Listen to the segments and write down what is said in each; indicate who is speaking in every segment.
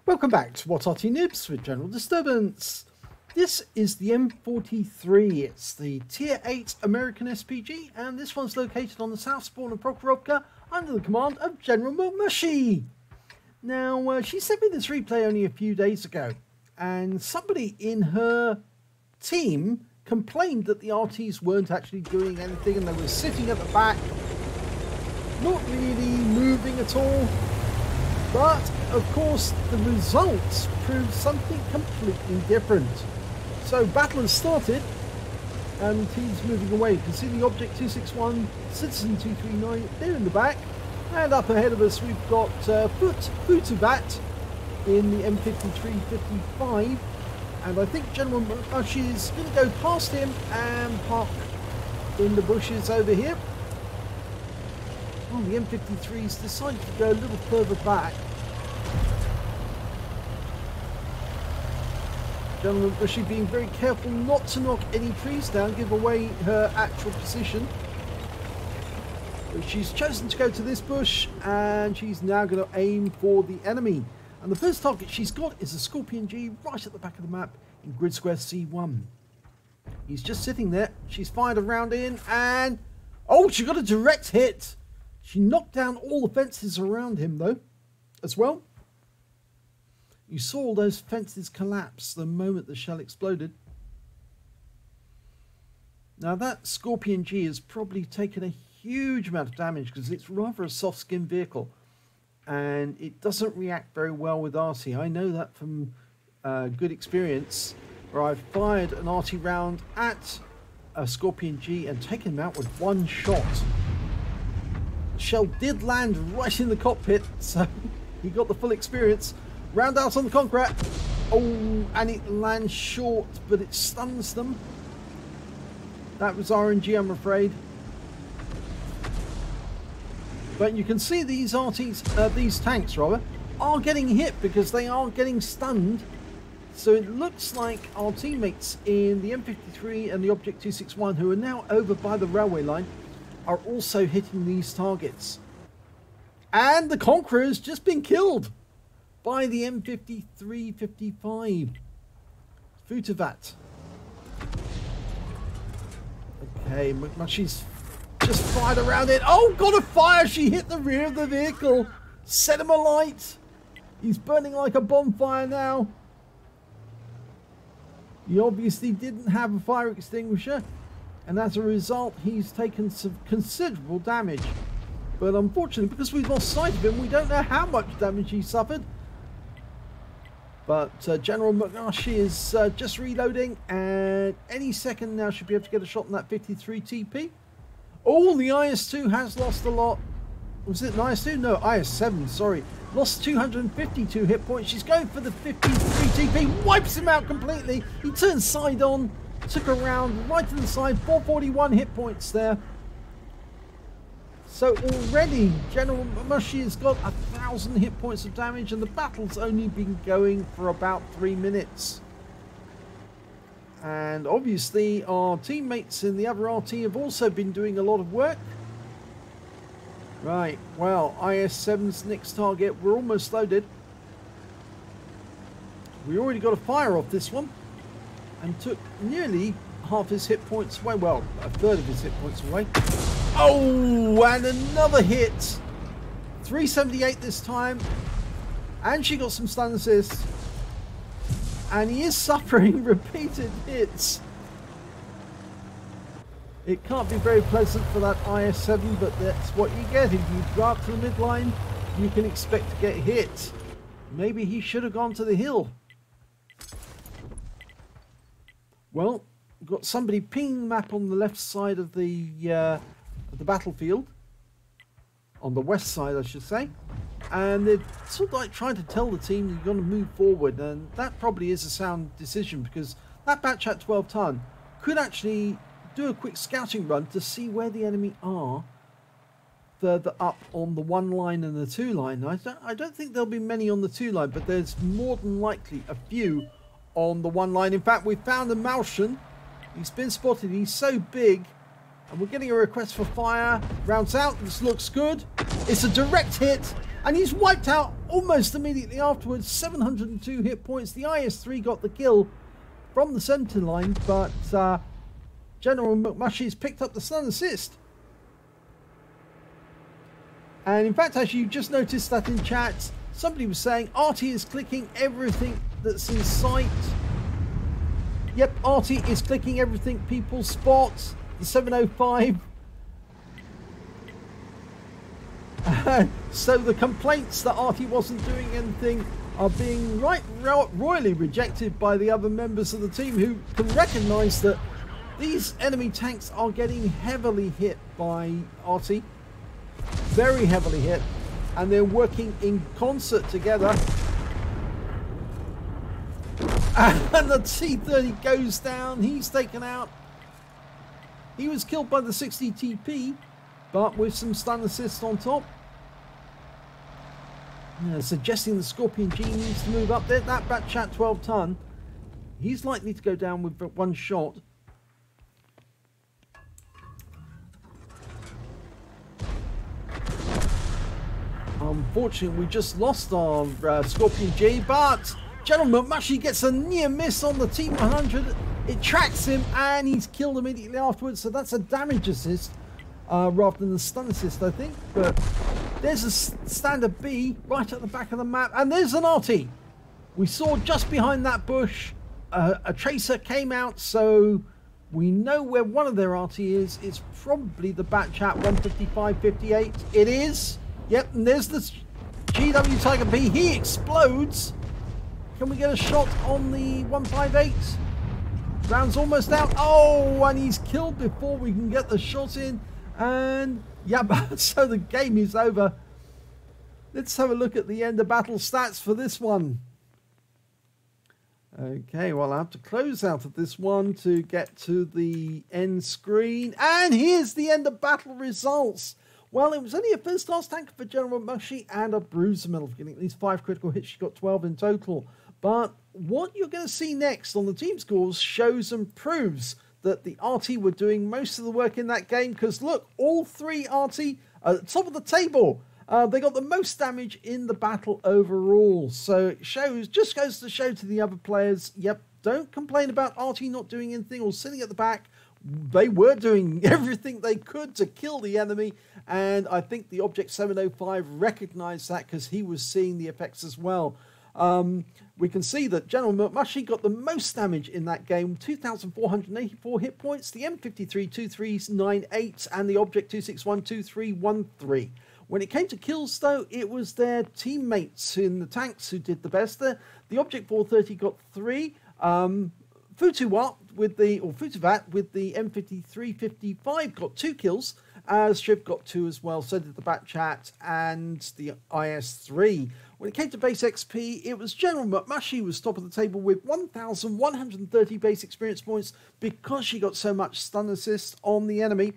Speaker 1: Welcome back to What Arty Noobs with General Disturbance. This is the M43. It's the Tier 8 American SPG, and this one's located on the south spawn of Prokhorovka under the command of General Mushi. Now, she sent me this replay only a few days ago, and somebody in her team complained that the RTs weren't actually doing anything and they were sitting at the back, not really moving at all. But, of course, the results proved something completely different. So, battle has started, and the team's moving away. You can see the Object 261, Citizen 239, they're in the back. And up ahead of us, we've got Futuvat in the M43 55. And I think General Mushi is going to go past him and park in the bushes over here. Oh, the M53's decided to go a little further back. General Mushi being very careful not to knock any trees down, give away her actual position. But she's chosen to go to this bush, and she's now going to aim for the enemy. And the first target she's got is a Scorpion G right at the back of the map in grid square C1. He's just sitting there. She's fired a round in, and oh, she got a direct hit. She knocked down all the fences around him, though, as well. You saw all those fences collapse the moment the shell exploded. Now, that Scorpion G has probably taken a huge amount of damage because it's rather a soft-skinned vehicle, and it doesn't react very well with Arty. I know that from good experience, where I've fired an Arty round at a Scorpion G and taken him out with one shot. The shell did land right in the cockpit, so he got the full experience. Round out on the concrete. Oh, and it lands short, but it stuns them. That was RNG, I'm afraid. But you can see these these tanks rather, are getting hit because they are getting stunned. So it looks like our teammates in the M53 and the Object 261, who are now over by the railway line, are also hitting these targets. And the Conqueror has just been killed by the M53-55. Futuvat. Okay, Mushi's just fired around it. Oh, got a fire! She hit the rear of the vehicle. Set him alight. He's burning like a bonfire now. He obviously didn't have a fire extinguisher, and as a result, he's taken some considerable damage. But unfortunately, because we've lost sight of him, we don't know how much damage he suffered. But General Mushi is just reloading, and any second now should be able to get a shot on that 53 TP. Oh, the IS-2 has lost a lot. Was it an IS-2? No, IS-7, sorry. Lost 252 hit points. She's going for the 53 TP. Wipes him out completely. He turns side on. Took a round right to the side. 441 hit points there. So already General Mushi has got 1,000 hit points of damage, and the battle's only been going for about 3 minutes. And obviously our teammates in the other RT have also been doing a lot of work. Right, well, IS-7's next target, we're almost loaded. We already got a fire off this one and took nearly half his hit points away. Well, a third of his hit points away. Oh, and another hit. 378 this time. And she got some stun assists. And he is suffering repeated hits. It can't be very pleasant for that IS-7, but that's what you get. If you go up to the midline, you can expect to get hit. Maybe he should have gone to the hill. Well, we've got somebody pinging the map on the left side of the battlefield. On the west side, I should say. And they're sort of like trying to tell the team you're going to move forward, and that probably is a sound decision, because that batch at 12 ton could actually do a quick scouting run to see where the enemy are further up on the 1 line and the 2 line. I don't think there'll be many on the 2 line, but there's more than likely a few on the 1 line. In fact, we found a Malshan. He's been spotted. He's so big. And we're getting a request for fire. Rounds out. This looks good. It's a direct hit. And he's wiped out almost immediately afterwards. 702 hit points. The IS-3 got the kill from the center line, but General McMushy's picked up the stun assist. And in fact, as you just noticed that in chat, somebody was saying Arty is clicking everything that's in sight. Yep, Arty is clicking everything people spot. The 705. So the complaints that Arty wasn't doing anything are being royally rejected by the other members of the team, who can recognize that these enemy tanks are getting heavily hit by Arty. Very heavily hit. And they're working in concert together. And the T-30 goes down. He's taken out. He was killed by the 60 TP, but with some stun assist on top. Suggesting the Scorpion G needs to move up there. That Batchat 12 ton, he's likely to go down with one shot. Unfortunately, we just lost our Scorpion G, but General McMushy gets a near miss on the T-100. It tracks him and he's killed immediately afterwards. So that's a damage assist rather than the stun assist, I think. But there's a standard B right at the back of the map, and there's an Arty. We saw just behind that bush a tracer came out, so we know where one of their Arty is. It's probably the Batchat 155-58. It is. Yep, and there's the GW Tiger B. He explodes. Can we get a shot on the 158? Round's almost out. Oh, and he's killed before we can get the shot in. And yeah, so the game is over. Let's have a look at the end of battle stats for this one. Okay, well, I have to close out of this one to get to the end screen. And here's the end of battle results. Well, it was only a first-class tanker for General McMushy and a bruiser medal for getting at least 5 critical hits. She got 12 in total. But what you're going to see next on the team scores shows and proves that the Arty were doing most of the work in that game. Because look, all three Arty at the top of the table. They got the most damage in the battle overall. So it just goes to show to the other players, yep, don't complain about Arty not doing anything or sitting at the back. They were doing everything they could to kill the enemy, and I think the Object 705 recognized that because he was seeing the effects as well. We can see that General McMushy got the most damage in that game, 2,484 hit points, the M43 2398 and the Object 261 2313. When it came to kills, though, it was their teammates in the tanks who did the best there. The Object 430 got 3. Futuvat with the M5355 got 2 kills. Shiv got 2 as well. So did the Batchat and the IS-3. When it came to base XP, it was General McMushy who was top of the table with 1,130 base experience points because she got so much stun assist on the enemy.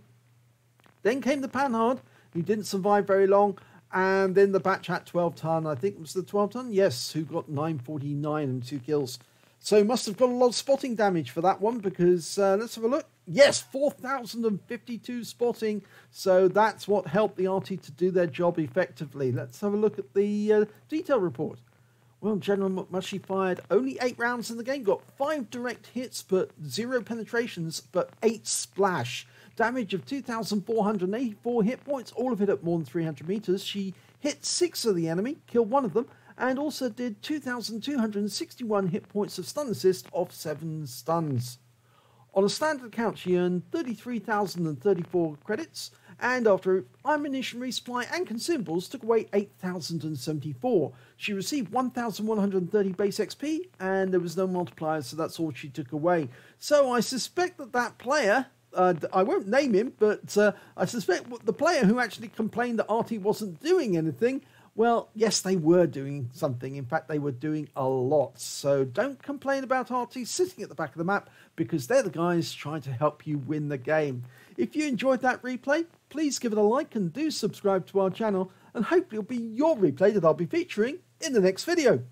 Speaker 1: Then came the Panhard, who didn't survive very long. And then the Batchat 12 ton, I think it was the 12 ton, yes, who got 949 and 2 kills. So must have got a lot of spotting damage for that one because, let's have a look. Yes, 4,052 spotting. So that's what helped the Arty to do their job effectively. Let's have a look at the detail report. Well, General McMushy fired only 8 rounds in the game, got 5 direct hits, but 0 penetrations, but 8 splash. Damage of 2,484 hit points, all of it at more than 300 meters. She hit 6 of the enemy, killed 1 of them, and also did 2,261 hit points of stun assist off 7 stuns. On a standard count, she earned 33,034 credits, and after ammunition resupply and consumables, took away 8,074. She received 1,130 base XP, and there was no multiplier, so that's all she took away. So I suspect that player, I won't name him, but I suspect the player who actually complained that Arty wasn't doing anything, well, yes, they were doing something. In fact, they were doing a lot. So don't complain about Arty sitting at the back of the map because they're the guys trying to help you win the game. If you enjoyed that replay, please give it a like and do subscribe to our channel, and hopefully it'll be your replay that I'll be featuring in the next video.